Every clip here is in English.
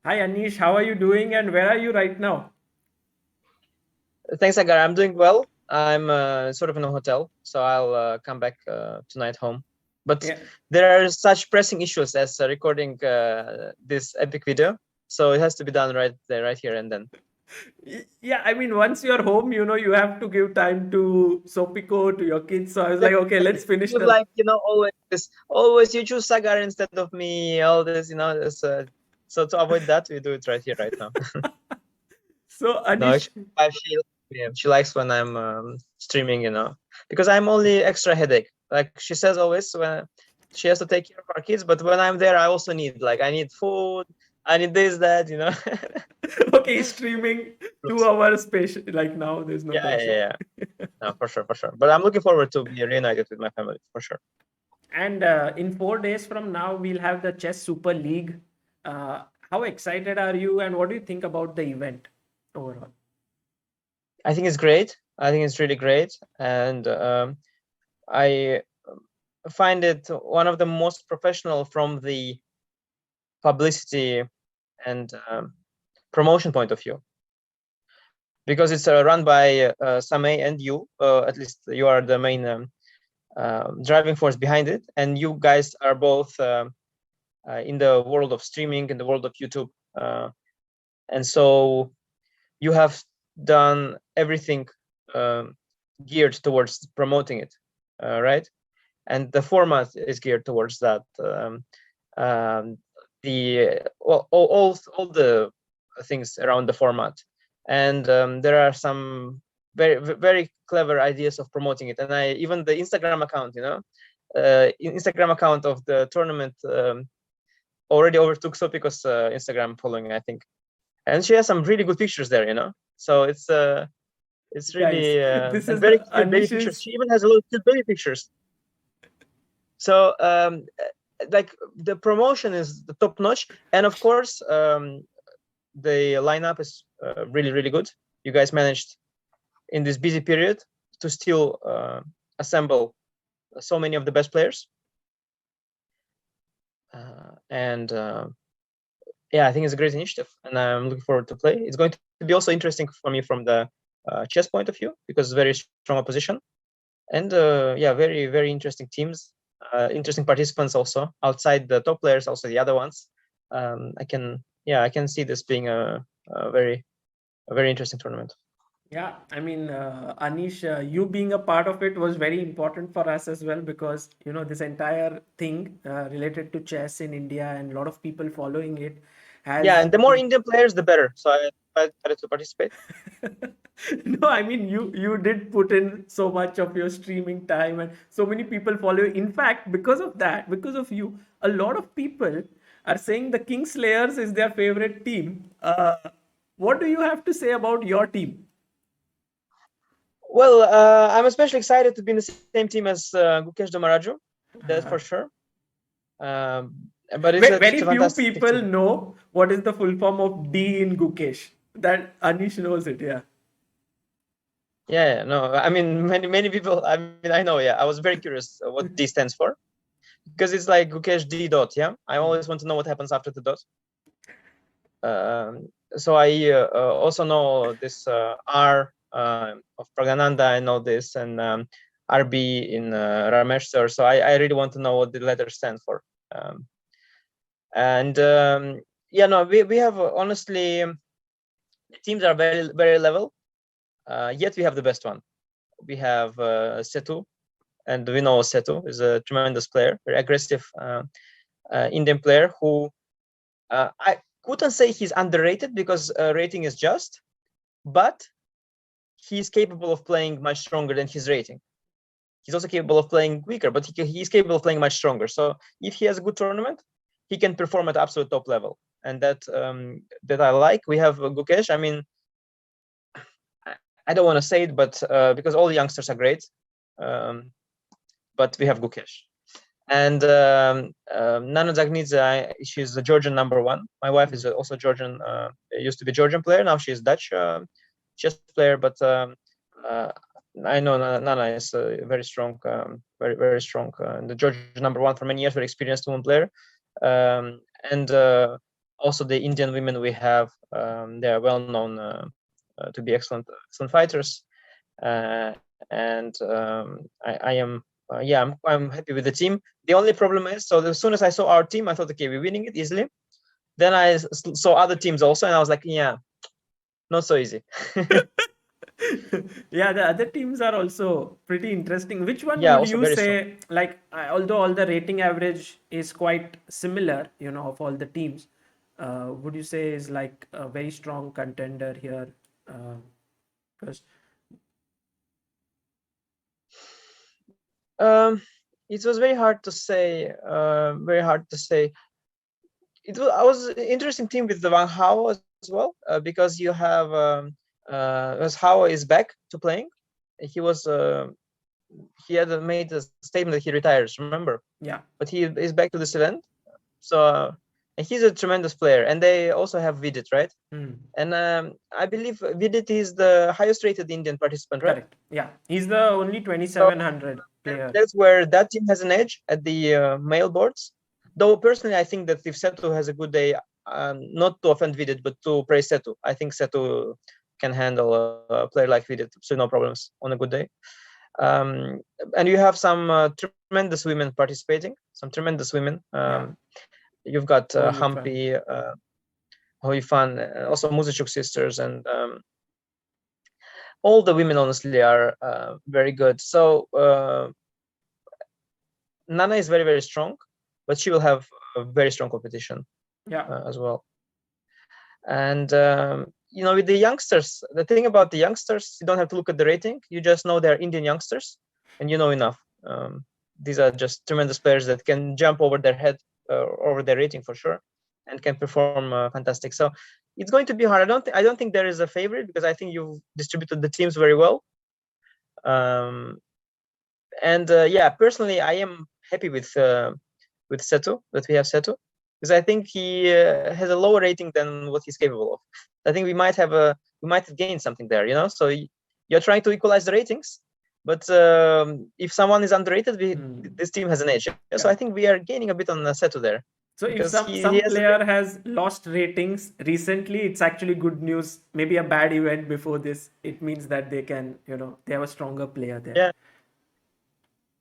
Hi Anish, how are you doing and where are you right now? Thanks, Sagar. I'm doing well. I'm sort of in a hotel, so I'll come back tonight home. But Yeah. there are such pressing issues as recording this epic video, so it has to be done right there, right here and then. Yeah, I mean, once you're home, you have to give time to Sopiko, to your kids. So I was like, okay, Definitely. let's finish Feels the. like always you choose Sagar instead of me. All this, so to avoid that, we do it right here, right now. So No, Anish, actually, she likes when I'm streaming, because I'm only extra headache. Like she says always when she has to take care of our kids, but when I'm there, I also I need food, I need this, that. okay, streaming 2 hours patient. Like now, there's no Yeah, yeah, pressure. yeah. No, for sure, for sure. But I'm looking forward to be reunited with my family, for sure. And in 4 days from now, we'll have the Chess Super League. How excited are you and what do you think about the event overall? I think it's great. I think it's really great, and I find it one of the most professional from the publicity and promotion point of view, because it's run by Samay and you. At least you are the main driving force behind it, and you guys are both in the world of streaming, in the world of YouTube, and so you have done everything geared towards promoting it, right? And the format is geared towards that. Um, all the things around the format, and there are some very clever ideas of promoting it. And I even the Instagram account, Instagram account of the tournament already overtook Sopiko's Instagram following, I think, and she has some really good pictures there, So it's Guys, really this and is very the cute baby pictures. Anish's. She even has a lot of cute baby pictures. So like the promotion is the top notch, and of course the lineup is really good. You guys managed in this busy period to still assemble so many of the best players, and yeah, I think it's a great initiative, and I'm looking forward to play. It's going to be also interesting for me from the chess point of view, because very strong opposition, and yeah, very interesting teams, interesting participants also outside the top players, also the other ones. I can see this being a very interesting tournament. Yeah, I mean, Anish, you being a part of it was very important for us as well because, this entire thing related to chess in India and a lot of people following it Yeah, has and the more been. Indian players, the better. So I decided to participate. No, I mean, you did put in so much of your streaming time and so many people follow you. In fact, because of that, because of you, a lot of people are saying the Kingslayers is their favorite team. What do you have to say about your team? Well, I'm especially excited to be in the same team as Gukesh Domaraju. That's for sure. But it's a Very few fantastic team. people know what is the full form of D in Gukesh. That Anish knows it, yeah. Yeah, no, I mean many people. I mean, I know. Yeah, I was very curious what D stands for, because it's like Gukesh D dot. Yeah, I always want to know what happens after the dot. So I also know this R of Pragananda. I know this, and RB in Ramesh sir. So I really want to know what the letters stand for. Um, and yeah, no, we have honestly, teams are very level. Yet we have the best one. We have Setu, and we know Setu is a tremendous player, very aggressive Indian player who I couldn't say he's underrated, because rating is just, but he's capable of playing much stronger than his rating. He's also capable of playing weaker, but he's capable of playing much stronger. So if he has a good tournament, he can perform at absolute top level, and that I like. We have Gukesh. I mean, I don't want to say it, but because all the youngsters are great, um, but we have Gukesh. And Nana Dzagnidze, she's the Georgian #1. My wife is also Georgian, used to be Georgian player. Now she's Dutch chess player, but I know Nana is very strong, very strong. The Georgian #1 for many years, very experienced woman player. And Also, the Indian women we have, they are well known to be excellent fighters. And I'm happy with the team. The only problem is, so as soon as I saw our team, I thought, okay, we're winning it easily. Then I saw other teams also, and I was like, yeah, not so easy. Yeah, the other teams are also pretty interesting. Which one Yeah, would also you very strong. say, like, although all the rating average is quite similar, of all the teams, would you say is like a very strong contender here? Because It was very hard to say. Very hard to say. I was an interesting team with the Van Hao as well, because you have as Hao is back to playing. He was he had made a statement that he retires. Remember? yeah, But he is back to this event. So and he's a tremendous player, and they also have Vidit, right? And I believe Vidit is the highest rated Indian participant, right? correct. Yeah, he's the only So 2700 player. that's where that team has an edge at the male boards. Though personally, I think that if Setu has a good day, not to offend Vidit, but to praise Setu, I think Setu can handle a player like Vidit, so no problems on a good day. And you have some tremendous women participating, some tremendous women. You've got Humpy, Hoifan, also Muzachuk sisters, and all the women honestly are very good. So Nana is very, very strong, but she will have a very strong competition as well. And with the youngsters, the thing about the youngsters, you don't have to look at the rating. You just know they're Indian youngsters, and you know enough. These are just tremendous players that can jump over their head, over their rating for sure, and can perform fantastic. So it's going to be hard. I don't think there is a favorite, because I think you've distributed the teams very well. Personally, I am happy with Setu, that we have Setu, because I think he has a lower rating than what he's capable of. I think we might have gained something there, So you're trying to equalize the ratings, but if someone is underrated, this team has an edge. So I think we are gaining a bit on Setu there. So if some player has lost ratings recently, it's actually good news. Maybe a bad event before this, it means that they can, they have a stronger player there.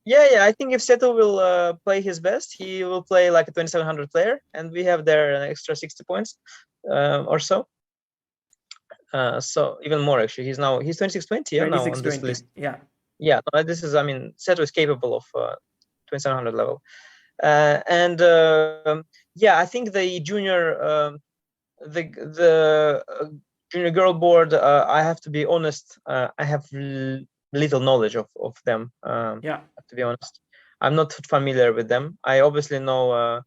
Yeah. I think if Seto will play his best, he will play like a 2700 player, and we have there an extra 60 points or so. So even more actually. He's 2620 now on this list. Yeah. Yeah, this is, Seto is capable of 2700 level. I think the junior the junior girl board, I have to be honest, I have little knowledge of them. To be honest, I'm not familiar with them. I obviously know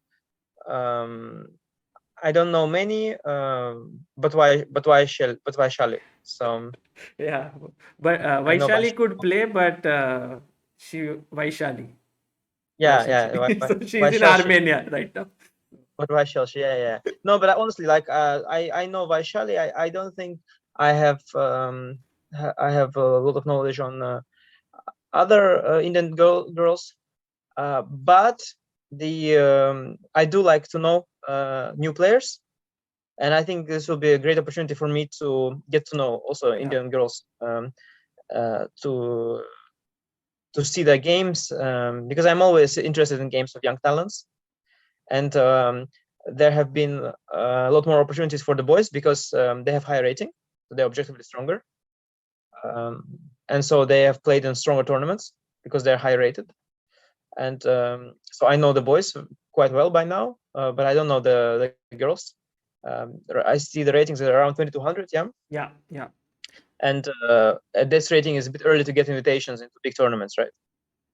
I don't know many, but Vaishali. So yeah, but Vaishali could play, but Vaishali. So she's in Armenia right now. But Vaishali, yeah. No, but honestly, like I know Vaishali. I don't think I have a lot of knowledge on other Indian girls, but I do like to know new players, and I think this will be a great opportunity for me to get to know also Indian girls, to see their games, because I'm always interested in games of young talents, and there have been a lot more opportunities for the boys because they have higher rating, so they're objectively stronger, and so they have played in stronger tournaments because they're high rated. And so I know the boys quite well by now, but I don't know the girls. I see the ratings are around 2200. Yeah. And this rating is a bit early to get invitations into big tournaments, right?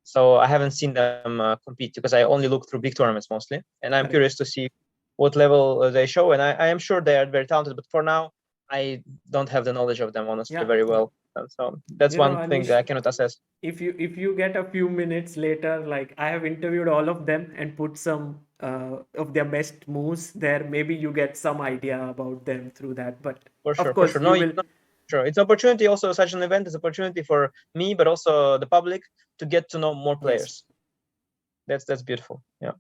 So I haven't seen them compete, because I only look through big tournaments mostly, and I'm curious to see what level they show. And I am sure they are very talented, but for now I don't have the knowledge of them honestly very well. So that's one thing that I cannot assess. If you get a few minutes later, like I have interviewed all of them and put some of their best moves there, maybe you get some idea about them through that. But of course, No, sure, it's an opportunity. Also, such an event is an opportunity for me, but also the public, to get to know more players. That's beautiful. Yeah.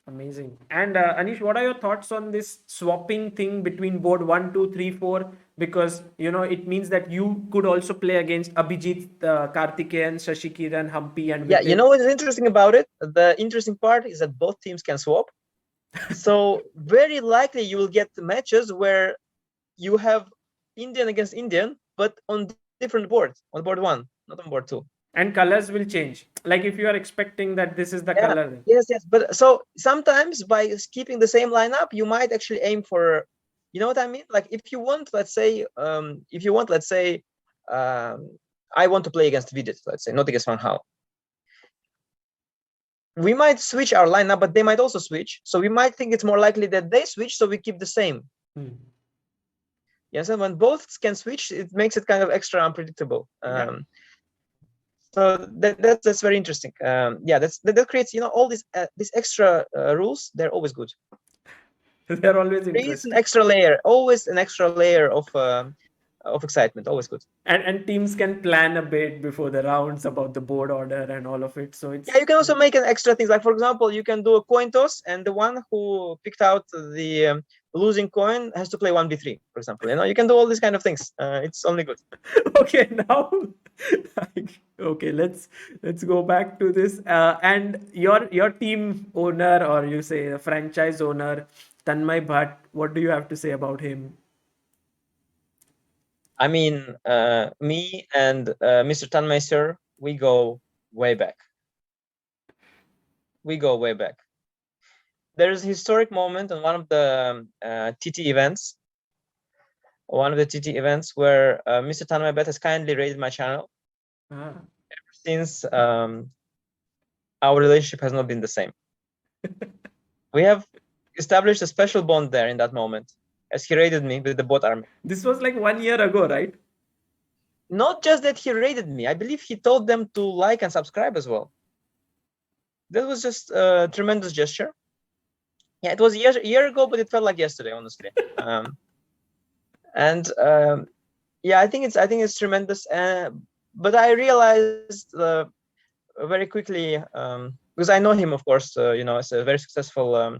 Amazing. And Anish, what are your thoughts on this swapping thing between board 1, 2, 3, 4? Because it means that you could also play against Abhijit, Karthikeyan, Shashikiran, Hampi, and Yeah, you Vidit. know what is interesting about it? The interesting part is that both teams can swap. So very likely you will get matches where you have Indian against Indian, but on different boards, on board 1, not on board 2. And colors will change. Like if you are expecting that this is the Yeah, color, then. yes. But so sometimes by keeping the same lineup, you might actually aim for, you know what I mean? Like if you want, let's say, I want to play against Vidit, let's say, not against Van Hal. We might switch our lineup, but they might also switch. So we might think it's more likely that they switch, so we keep the same. Yes, and when both can switch, it makes it kind of extra unpredictable. Yeah. So that's very interesting. That creates all these extra rules. They're always good. They're always There is an interesting. extra layer, always an extra layer of excitement. Always good. And teams can plan a bit before the rounds about the board order and all of it. So it's Yeah, you can also make an extra things. Like for example, you can do a coin toss, and the one who picked out the losing coin has to play 1b3, for example. You can do all these kind of things. It's only good. okay. Now, okay, let's go back to this. And your team owner, or you say the franchise owner, Tanmay Bhat, what do you have to say about him? I mean, me and Mr. Tanmay sir, we go way back. We go way back. There's a historic moment on one of the TT events. One of the TT events where Mr. Tanmay Bhat has kindly raided my channel. Ever since, our relationship has not been the same. We have established a special bond there in that moment, as he raided me with the bot army. This was like 1 year ago, right? Not just that he raided me, I believe he told them to like and subscribe as well. That was just a tremendous gesture. Yeah, it was a year ago, but it felt like yesterday, honestly. Yeah, I think it's tremendous. But I realized very quickly, because I know him, of course, as a very successful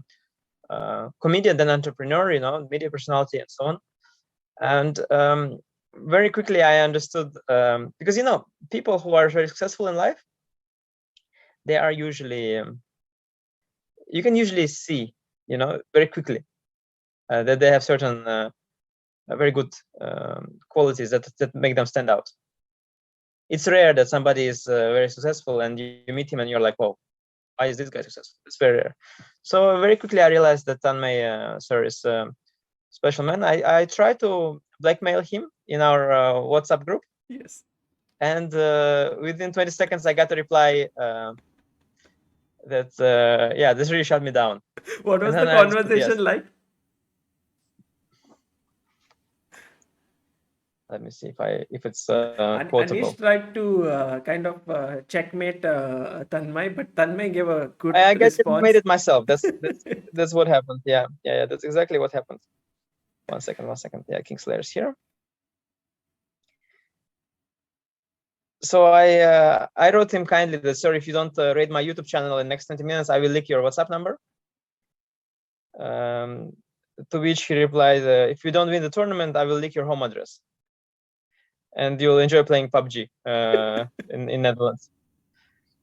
comedian and entrepreneur, media personality and so on. And very quickly I understood, because people who are very successful in life, they are usually, you can usually see, very quickly that they have certain very good qualities that make them stand out. It's rare that somebody is very successful and you meet him and you're like, whoa, why is this guy successful? It's very rare. So very quickly I realized that Tanmay sir is a special man. I tried to blackmail him in our WhatsApp group. Yes. And within 20 seconds, I got a reply that, this really shut me down. What was the conversation like? Let me see if it's quotable. Anish tried to kind of checkmate Tanmay, but Tanmay gave a good I guess I response. made it myself. That's what happened. Yeah. That's exactly what happened. One second. Yeah, Kingslayers here. So I wrote him kindly that, sir, if you don't raid my YouTube channel in the next 20 minutes, I will leak your WhatsApp number. To which he replied, if you don't win the tournament, I will leak your home address. And you'll enjoy playing PUBG in Netherlands.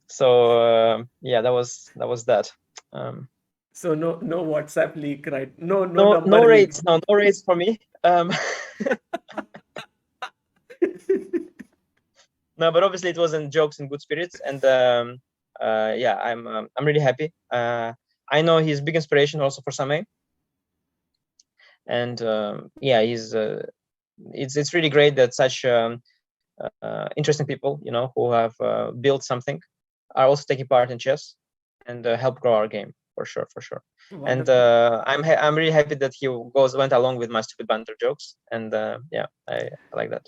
So that was that. So no WhatsApp leak, right? No raids. No raids for me. No, but obviously it wasn't jokes in good spirits, and I'm really happy. I know he's a big inspiration also for Samay, and he's it's really great that such interesting people, who have built something, are also taking part in chess and help grow our game for sure. Wonderful. And I'm really happy that he went along with my stupid banter jokes, and I like that.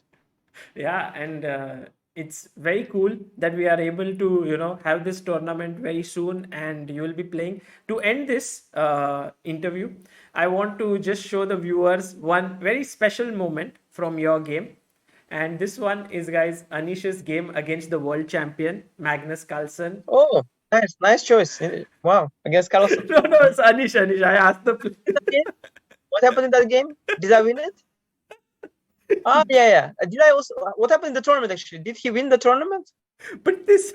Yeah, and it's very cool that we are able to have this tournament very soon, and you will be playing. To end this interview, I want to just show the viewers one very special moment from your game. And this one is, guys, Anish's game against the world champion Magnus Carlsen. Oh, Nice choice. Wow, against Carlsen. No, it's Anish. I asked the That game? What happened in that game? Did I win it? Oh yeah. Did I also? What happened in the tournament actually? Did he win the tournament? but this,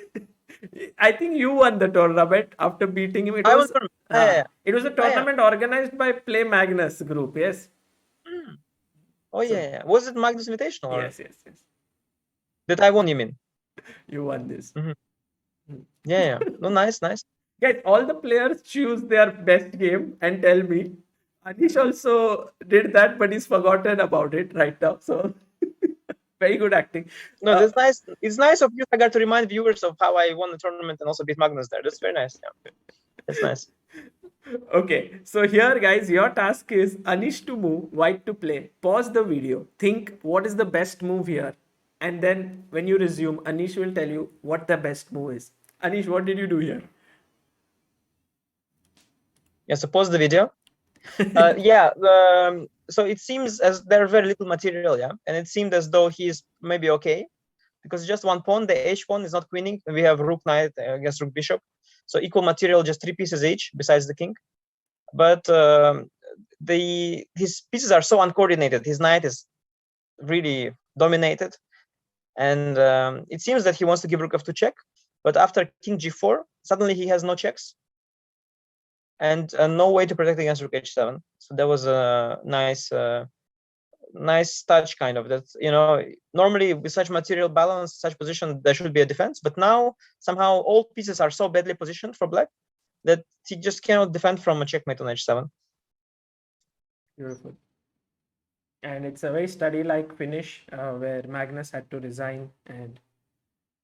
I think you won the tournament after beating him. I won tournament. Yeah. It was a Ah, yeah. tournament organized by Play Magnus Group. Yes. Hmm. Oh So yeah. Was it Magnus Invitational or yes. that I won? You mean? You won this. Mhm. Yeah. No, nice. Guys, all the players choose their best game and tell me. Anish also did that, but he's forgotten about it right now. So very good acting. No, that's nice. It's nice of you, Sagar, to remind viewers of how I won the tournament and also beat Magnus there. That's very nice. Yeah, that's nice. Okay, so here, guys, your task is Anish to move, white to play. Pause the video, think what is the best move here, and then when you resume, Anish will tell you what the best move is. Anish, what did you do here? Yeah, so pause the video. So it seems as there's very little material, yeah, and it seemed as though he's maybe okay because just one pawn, the h pawn is not queening, and we have rook knight against rook bishop, so equal material, just 3 pieces each besides the king. But his pieces are so uncoordinated. His knight is really dominated, and it seems that he wants to give rook f2 check, but after king g4, suddenly he has no checks and no way to protect against rook h7. So that was a nice touch, kind of, that, you know, normally with such material balance, such position, there should be a defense, but now somehow all pieces are so badly positioned for black that he just cannot defend from a checkmate on h7. Beautiful. And it's a very study-like finish where Magnus had to resign, and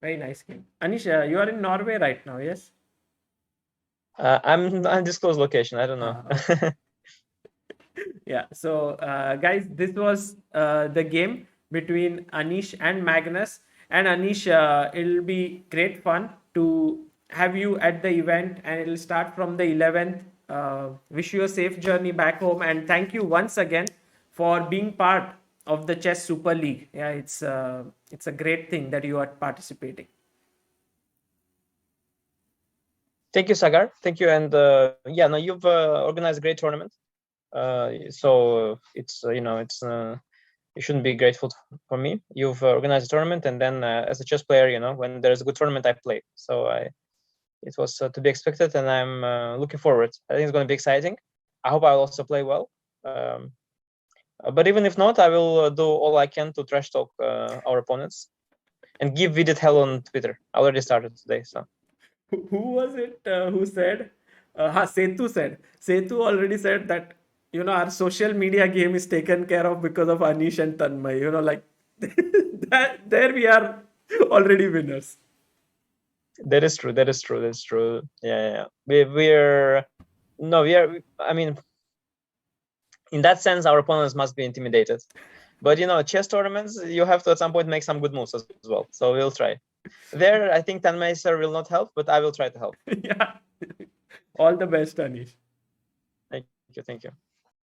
very nice game. Anish, you are in Norway right now, yes? I'm undisclosed location, I don't know. Okay. Yeah, so guys, this was the game between Anish and Magnus. And Anish, it'll be great fun to have you at the event, and it'll start from the 11th. Wish you a safe journey back home, and thank you once again for being part of the Chess Super League. Yeah, it's a great thing that you are participating. Thank you, Sagar. Thank you. And yeah, no, you've organized a great tournament. So it's it's you shouldn't be grateful for me. You've organized a tournament, and then as a chess player, when there's a good tournament, I play. So it was to be expected, and I'm looking forward. I think it's going to be exciting. I hope I'll also play well. But even if not, I will do all I can to trash talk our opponents and give Vidit hell on Twitter. I already started today, so. Who was it who said? Setu said. Setu already said that our social media game is taken care of because of Anish and Tanmay. Like that. There we are already winners. That is true. Yeah. We are. I mean, in that sense, our opponents must be intimidated. But chess tournaments, you have to at some point make some good moves as well. So we'll try. There, I think Tanmay sir will not help, but I will try to help. Yeah. All the best, Anish. Thank you.